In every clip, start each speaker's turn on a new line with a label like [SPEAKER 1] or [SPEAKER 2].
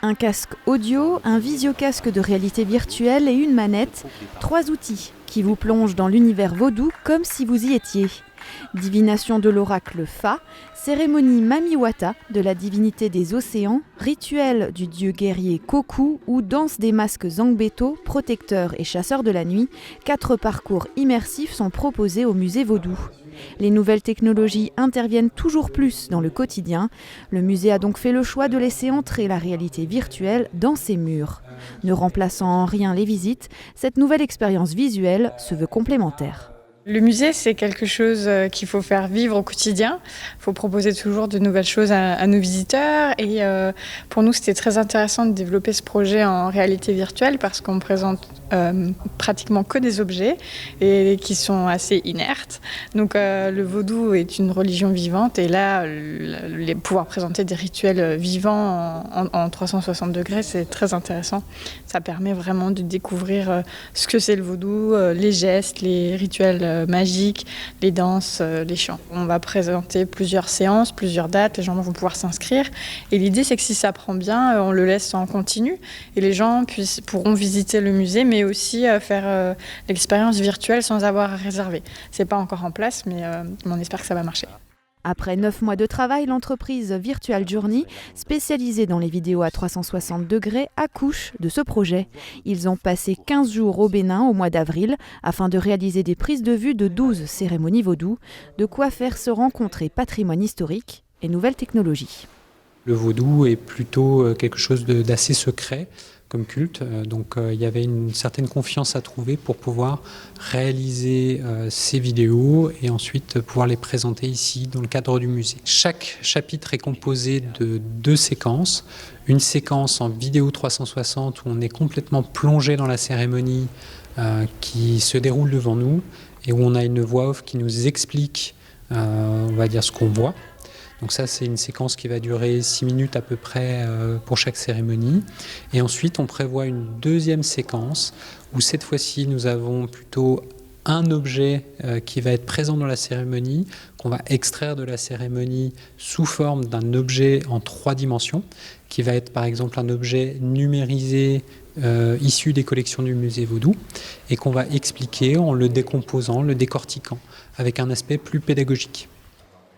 [SPEAKER 1] Un casque audio, un visiocasque de réalité virtuelle et une manette, 3 outils qui vous plongent dans l'univers vaudou comme si vous y étiez. Divination de l'oracle Fa, cérémonie Mamiwata de la divinité des océans, rituel du dieu guerrier Koku ou danse des masques Zangbeto, protecteurs et chasseurs de la nuit, 4 parcours immersifs sont proposés au musée Vaudou. Les nouvelles technologies interviennent toujours plus dans le quotidien. Le musée a donc fait le choix de laisser entrer la réalité virtuelle dans ses murs. Ne remplaçant en rien les visites, cette nouvelle expérience visuelle se veut complémentaire.
[SPEAKER 2] Le musée, c'est quelque chose qu'il faut faire vivre au quotidien. Il faut proposer toujours de nouvelles choses à nos visiteurs. Et pour nous, c'était très intéressant de développer ce projet en réalité virtuelle parce qu'on présente pratiquement que des objets et qui sont assez inertes. Donc le vaudou est une religion vivante et là, pouvoir présenter des rituels vivants en 360 degrés, c'est très intéressant. Ça permet vraiment de découvrir ce que c'est le vaudou, les gestes, les rituels magiques, les danses, les chants. On va présenter plusieurs séances, plusieurs dates, les gens vont pouvoir s'inscrire. Et l'idée, c'est que si ça prend bien, on le laisse en continu et les gens pourront visiter le musée, mais aussi faire l'expérience virtuelle sans avoir à réserver. C'est pas encore en place, mais on espère que ça va marcher.
[SPEAKER 1] Après 9 mois de travail, l'entreprise Virtual Journey, spécialisée dans les vidéos à 360 degrés, accouche de ce projet. Ils ont passé 15 jours au Bénin au mois d'avril afin de réaliser des prises de vue de 12 cérémonies vaudou, de quoi faire se rencontrer patrimoine historique et nouvelles technologies.
[SPEAKER 3] Le vaudou est plutôt quelque chose d'assez secret comme culte, donc il y avait une certaine confiance à trouver pour pouvoir réaliser ces vidéos et ensuite pouvoir les présenter ici dans le cadre du musée. Chaque chapitre est composé de 2 séquences. Une séquence en vidéo 360 où on est complètement plongé dans la cérémonie qui se déroule devant nous et où on a une voix off qui nous explique, on va dire, ce qu'on voit. Donc ça, c'est une séquence qui va durer 6 minutes à peu près pour chaque cérémonie. Et ensuite, on prévoit une deuxième séquence où cette fois-ci, nous avons plutôt un objet qui va être présent dans la cérémonie, qu'on va extraire de la cérémonie sous forme d'un objet en 3 dimensions, qui va être par exemple un objet numérisé issu des collections du musée Vaudou, et qu'on va expliquer en le décomposant, le décortiquant, avec un aspect plus pédagogique.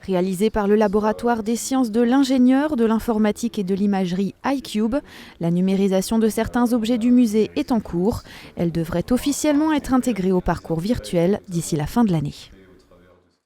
[SPEAKER 1] Réalisé par le laboratoire des sciences de l'ingénieur, de l'informatique et de l'imagerie iCube, la numérisation de certains objets du musée est en cours. Elle devrait officiellement être intégrée au parcours virtuel d'ici la fin de l'année.